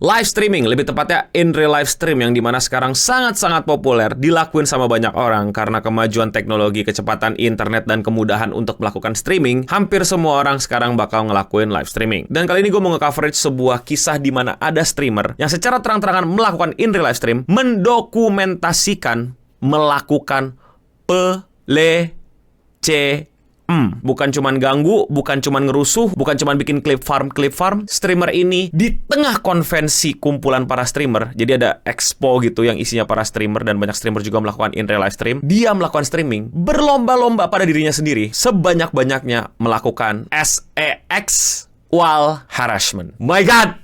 Live streaming, lebih tepatnya in real live stream yang dimana sekarang sangat-sangat populer dilakuin sama banyak orang karena kemajuan teknologi, kecepatan internet, dan kemudahan untuk melakukan streaming. Hampir semua orang sekarang bakal ngelakuin live streaming. Dan kali ini gue mau nge-coverage sebuah kisah di mana ada streamer yang secara terang-terangan melakukan in real live stream, mendokumentasikan melakukan pelecehan. Bukan cuman ganggu, bukan cuman ngerusuh, bukan cuman bikin clip farm. Streamer ini di tengah konvensi kumpulan para streamer, jadi ada expo gitu yang isinya para streamer dan banyak streamer juga melakukan in real live stream. Dia melakukan streaming berlomba-lomba pada dirinya sendiri, sebanyak-banyaknya melakukan sexual harassment. My God,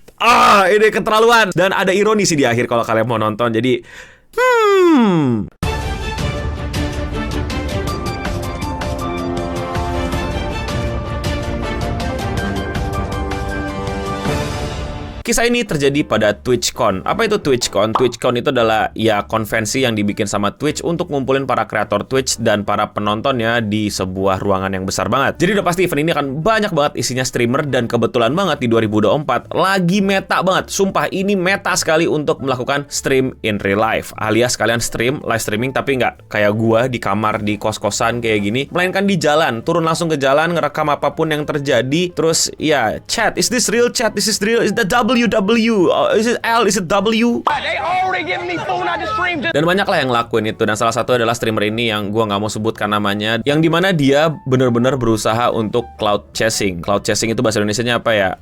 ini keterlaluan. Dan ada ironi sih di akhir kalau kalian mau nonton. Jadi, kisah ini terjadi pada TwitchCon. Apa itu TwitchCon? TwitchCon itu adalah ya konvensi yang dibikin sama Twitch untuk ngumpulin para kreator Twitch dan para penontonnya di sebuah ruangan yang besar banget. Jadi udah pasti event ini akan banyak banget isinya streamer dan kebetulan banget di 2024 lagi meta banget. Sumpah ini meta sekali untuk melakukan stream in real life. Alias kalian live streaming tapi nggak kayak gua di kamar di kos-kosan kayak gini, melainkan di jalan, turun langsung ke jalan, ngerekam apapun yang terjadi. Terus ya chat, is this real chat? This is real? Is that WW? Is it L? Is it W? Dan banyak lah yang ngelakuin itu. Dan salah satu adalah streamer ini yang gue nggak mau sebutkan namanya, yang dimana dia benar-benar berusaha untuk cloud chasing. Cloud chasing itu bahasa Indonesianya apa ya?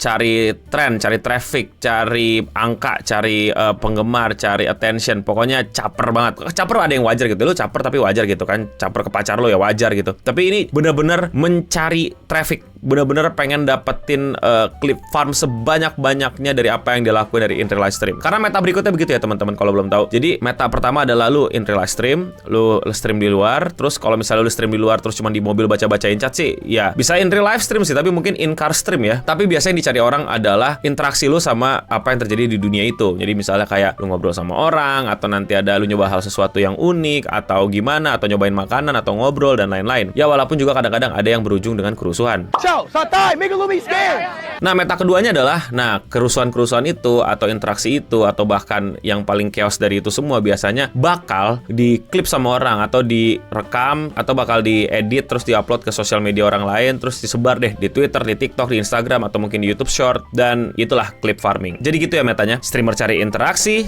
Cari tren, cari traffic, cari angka, cari penggemar, cari attention. Pokoknya caper banget. Caper ada yang wajar gitu. Lu caper tapi wajar gitu kan. Caper ke pacar lu ya wajar gitu. Tapi ini benar-benar mencari traffic. Benar-benar pengen dapetin clip farm sebanyak-banyaknya dari apa yang dilakuin dari in real live stream. Karena meta berikutnya begitu ya teman-teman kalau belum tahu. Jadi meta pertama adalah lu in real live stream, lu stream di luar. Terus kalau misalnya lu stream di luar terus cuma di mobil baca-bacain chat sih, ya bisa in real live stream sih, tapi mungkin in car stream ya. Tapi biasanya yang dicari orang adalah interaksi lu sama apa yang terjadi di dunia itu. Jadi misalnya kayak lu ngobrol sama orang, atau nanti ada lu nyoba hal sesuatu yang unik, atau gimana, atau nyobain makanan, atau ngobrol dan lain-lain. Ya walaupun juga kadang-kadang ada yang berujung dengan kerusuhan. Nah, meta keduanya adalah, kerusuhan-kerusuhan itu, atau interaksi itu, atau bahkan yang paling chaos dari itu semua biasanya bakal diklip sama orang, atau direkam, atau bakal diedit, terus diupload ke sosial media orang lain, terus disebar deh di Twitter, di TikTok, di Instagram, atau mungkin di YouTube Short, dan itulah clip farming. Jadi gitu ya metanya, streamer cari interaksi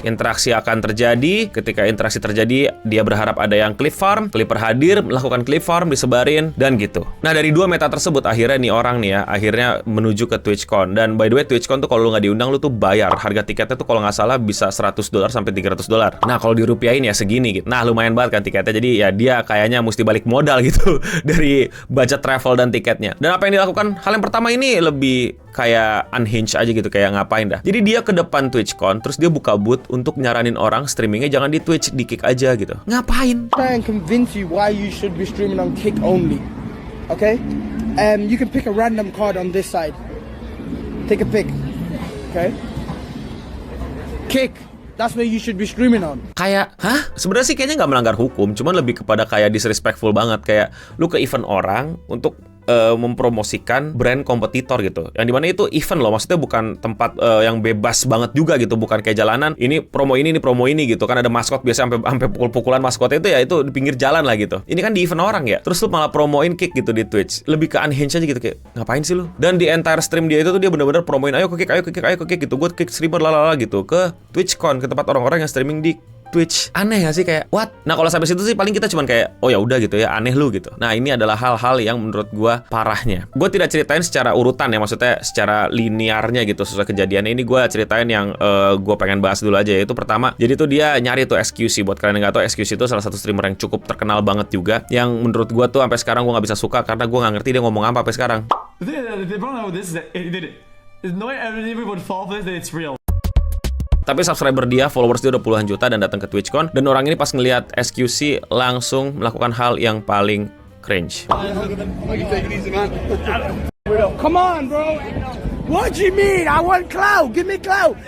akan terjadi, ketika interaksi terjadi, dia berharap ada yang clip farm, clipper hadir, melakukan clip farm, disebarin, dan gitu. Nah, dari dua meta tersebut, akhirnya nih orang nih ya, akhirnya menuju ke TwitchCon. Dan by the way, TwitchCon tuh kalau lu nggak diundang, lu tuh bayar. Harga tiketnya tuh kalau nggak salah bisa $100 sampai $300. Nah, kalau dirupiahin ya segini gitu. Nah, lumayan banget kan tiketnya. Jadi ya dia kayaknya mesti balik modal gitu dari budget travel dan tiketnya. Dan apa yang dilakukan? Hal yang pertama ini lebih kayak unhinged aja gitu, kayak ngapain dah. Jadi dia ke depan TwitchCon, terus dia buka booth untuk nyaranin orang streamingnya jangan di Twitch, di Kick aja gitu. Ngapain? Try and convince you why you should be streaming on Kick only. Okay? You can pick a random card on this side. Take a pick. Okay? Kick. That's where you should be streaming on. Kayak, sebenarnya sih kayaknya nggak melanggar hukum, cuman lebih kepada kayak disrespectful banget. Kayak lu ke event orang untuk mempromosikan brand kompetitor gitu. Yang dimana itu event loh, maksudnya bukan tempat yang bebas banget juga gitu, bukan kayak jalanan. Ini promo ini gitu. Kan ada maskot biasa sampai pukul-pukulan maskotnya itu ya itu di pinggir jalan lah gitu. Ini kan di event orang ya. Terus lu malah promoin Kick gitu di Twitch. Lebih ke unhinged aja gitu, kayak ngapain sih lu? Dan di entire stream dia itu tuh dia benar-benar promoin ayo ke Kick gitu. Gue Kick streamer lalala gitu ke TwitchCon, ke tempat orang-orang yang streaming di Twitch. Aneh gak sih, kayak what? Nah, kalau sampai situ sih paling kita cuman kayak oh ya udah gitu ya, aneh lu gitu. Nah, ini adalah hal-hal yang menurut gua parahnya. Gua tidak ceritain secara urutan ya, maksudnya secara linearnya gitu sesuai kejadiannya. Ini gua ceritain yang gua pengen bahas dulu aja, yaitu pertama. Jadi tuh dia nyari tuh XQC. Buat kalian yang nggak tahu, XQC itu salah satu streamer yang cukup terkenal banget juga, yang menurut gua tuh sampai sekarang gua nggak bisa suka karena gua nggak ngerti dia ngomong apa sampai sekarang. The problem with this is that he did it. No one would fall for this that it's real. Tapi subscriber dia, followers dia udah puluhan juta dan datang ke TwitchCon. Dan orang ini pas ngelihat SQC langsung melakukan hal yang paling cringe. Come on, bro. What you mean? I want clout. Give me clout.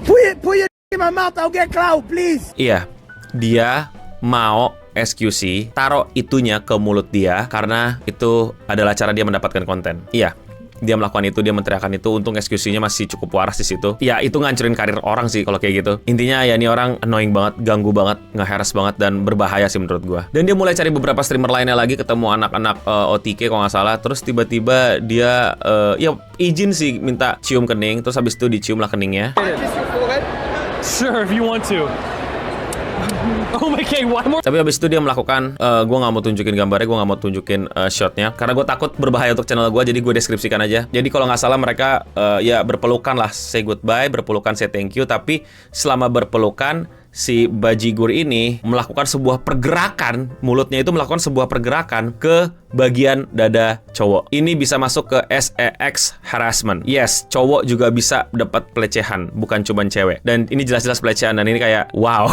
Put your in my mouth. I'll get clout, please. Iya, dia mau SQC taruh itunya ke mulut dia karena itu adalah cara dia mendapatkan konten. Iya. dia melakukan itu, dia menteriakan itu. Untung eksekusinya masih cukup waras di situ. Ya itu ngancurin karir orang sih kalau kayak gitu. Intinya ya ini orang annoying banget, ganggu banget, nge-harass banget, dan berbahaya sih menurut gua. Dan dia mulai cari beberapa streamer lainnya lagi, ketemu anak-anak OTK kalau nggak salah. Terus tiba-tiba dia ya izin sih minta cium kening. Terus habis itu dicium lah keningnya. Sure, if you want to. Oh my god, one more. Tapi habis itu dia melakukan, gue nggak mau tunjukin gambarnya, gue nggak mau tunjukin shotnya, karena gue takut berbahaya untuk channel gue, jadi gue deskripsikan aja. Jadi kalau nggak salah mereka ya berpelukan lah, say goodbye, berpelukan, say thank you. Tapi selama berpelukan, si bajigur ini melakukan sebuah pergerakan, mulutnya itu melakukan sebuah pergerakan ke bagian dada cowok. Ini bisa masuk ke sex harassment. Yes, cowok juga bisa dapat pelecehan, bukan cuma cewek. Dan ini jelas-jelas pelecehan, dan ini kayak wow.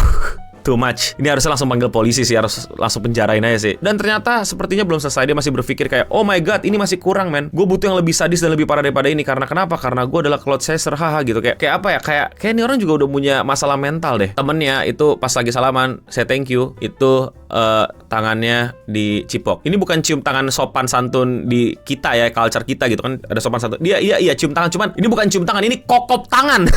Too much. Ini harusnya langsung panggil polisi sih, harus langsung penjarain aja sih. Dan ternyata sepertinya belum selesai. Dia masih berpikir kayak, oh my god, ini masih kurang, men. Gue butuh yang lebih sadis dan lebih parah daripada ini. Karena kenapa? Karena gue adalah cloud chaser, haha gitu. Kayak apa ya? Kayak ini orang juga udah punya masalah mental deh. Temennya itu pas lagi salaman, saya thank you, itu tangannya dicipok. Ini bukan cium tangan sopan santun di kita ya, culture kita gitu kan, ada sopan santun. Dia iya cium tangan, cuman ini bukan cium tangan, ini kokop tangan.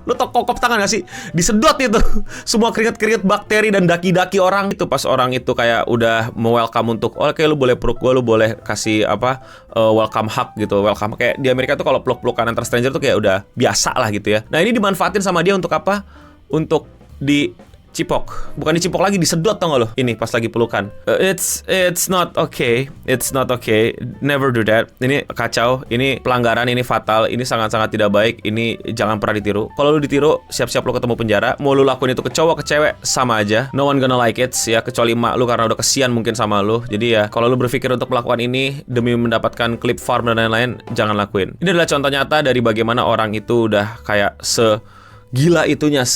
Lu tau kokop tangan gak sih? Disedot itu semua keringet-keringet bakteri dan daki-daki orang itu. Pas orang itu kayak udah welcome untuk, oke lu boleh peluk gue, lu boleh kasih apa, welcome hug gitu, welcome. Kayak di Amerika tuh kalau peluk-pelukan antar stranger tuh kayak udah biasa lah gitu ya. Nah ini dimanfaatin sama dia untuk apa? Untuk dicipok. Bukan dicipok lagi, disedot, tau gak lo? Ini pas lagi pelukan. It's not okay. It's not okay. Never do that. Ini kacau. Ini pelanggaran. Ini fatal. Ini sangat-sangat tidak baik. Ini jangan pernah ditiru. Kalau lu ditiru, siap-siap lu ketemu penjara. Mau lu lakuin itu ke cowok, ke cewek, sama aja. No one gonna like it ya, kecuali emak lu karena udah kesian mungkin sama lu. Jadi ya, kalau lu berpikir untuk melakukan ini demi mendapatkan klip farm dan lain-lain, jangan lakuin. Ini adalah contoh nyata dari bagaimana orang itu udah kayak gila itunya,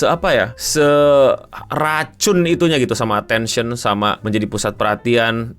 racun itunya gitu, sama attention, sama menjadi pusat perhatian,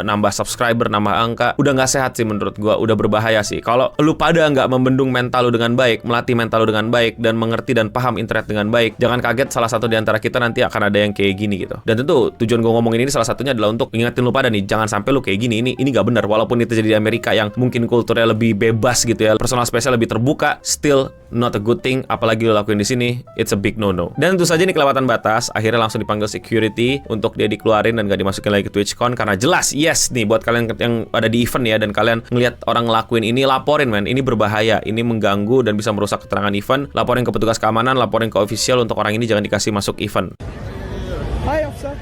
nambah subscriber, nambah angka. Udah nggak sehat sih menurut gua, udah berbahaya sih. Kalau lu pada nggak membendung mental lu dengan baik, melatih mental lu dengan baik, dan mengerti dan paham internet dengan baik, jangan kaget salah satu di antara kita nanti akan ada yang kayak gini gitu. Dan tentu tujuan gua ngomongin ini salah satunya adalah untuk ingetin lu pada nih, jangan sampai lu kayak gini. Ini nggak benar. Walaupun itu terjadi di Amerika yang mungkin kulturnya lebih bebas gitu ya, personal space-nya lebih terbuka, still not a good thing. Apalagi lu lakuin di sini, it's a big no-no. Dan tentu saja ini kelewatan batas. Akhirnya langsung dipanggil security untuk dia dikeluarin dan gak dimasukin lagi ke TwitchCon. Karena jelas, yes nih, buat kalian yang ada di event ya, dan kalian ngelihat orang ngelakuin ini, laporin men. Ini berbahaya, ini mengganggu dan bisa merusak keterangan event. Laporin ke petugas keamanan, laporin ke official. Untuk orang ini jangan dikasih masuk event. Hi, officer.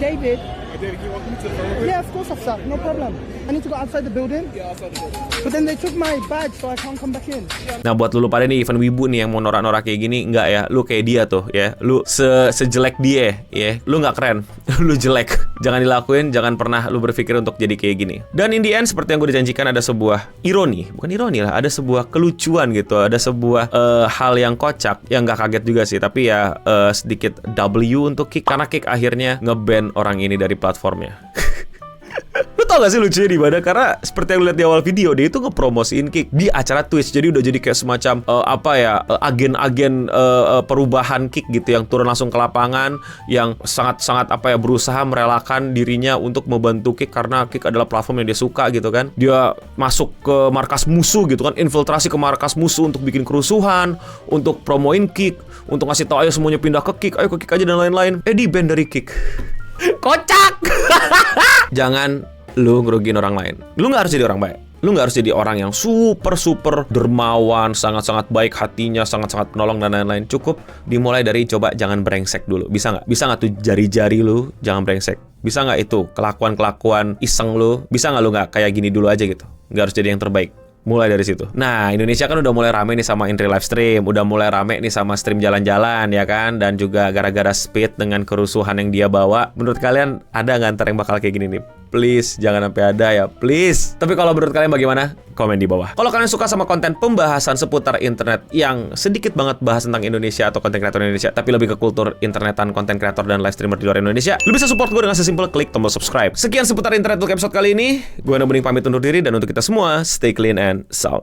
David. David, you want me to the phone? Yeah, of course, officer. No problem. I need to go outside the building. Yeah, outside the building. But then they took my badge, so I can't come back in. Nah buat lu pada nih event wibu nih yang mau norak-norak kayak gini, enggak ya, lu kayak dia tuh ya, lu sejelek dia ya, lu nggak keren, lu jelek. Jangan dilakuin, jangan pernah lu berpikir untuk jadi kayak gini. Dan in the end, seperti yang gue dijanjikan, ada sebuah ironi, bukan ironi lah, ada sebuah kelucuan gitu, ada sebuah hal yang kocak, yang nggak kaget juga sih, tapi ya sedikit W untuk Kick, karena Kick akhirnya nge-ban orang ini dari platformnya. Lu tau gak sih lucunya di mana? Karena seperti yang lu lihat di awal video, dia itu ngepromosiin Kick di acara Twitch. Jadi udah jadi kayak semacam agen-agen perubahan Kick gitu, yang turun langsung ke lapangan, yang sangat-sangat berusaha merelakan dirinya untuk membantu Kick karena Kick adalah platform yang dia suka gitu kan. Dia masuk ke markas musuh gitu kan, infiltrasi ke markas musuh untuk bikin kerusuhan, untuk promoin Kick, untuk ngasih tau ayo semuanya pindah ke Kick, ayo ke Kick aja dan lain-lain. Di ban dari Kick. Kocak. Jangan lu ngerugiin orang lain. Lu gak harus jadi orang baik. Lu gak harus jadi orang yang super dermawan, sangat-sangat baik hatinya, sangat-sangat penolong dan lain-lain. Cukup dimulai dari coba jangan brengsek dulu. Bisa gak? Bisa gak tuh jari-jari lu jangan brengsek? Bisa gak itu kelakuan-kelakuan iseng lu? Bisa gak lu gak kayak gini dulu aja gitu? Gak harus jadi yang terbaik. Mulai dari situ. Nah, Indonesia kan udah mulai rame nih sama in real live stream, udah mulai rame nih sama stream jalan-jalan ya kan, dan juga gara-gara Speed dengan kerusuhan yang dia bawa. Menurut kalian ada nggak ntar yang bakal kayak gini nih? Please, jangan sampai ada ya, please. Tapi kalau menurut kalian bagaimana? Komen di bawah. Kalau kalian suka sama konten pembahasan seputar internet yang sedikit banget bahas tentang Indonesia atau konten kreator Indonesia, tapi lebih ke kultur internetan, konten kreator dan live streamer di luar Indonesia, lu bisa support gue dengan sesimpel klik tombol subscribe. Sekian seputar internet untuk episode kali ini. Gue Nobering pamit undur diri, dan untuk kita semua, stay clean and sound.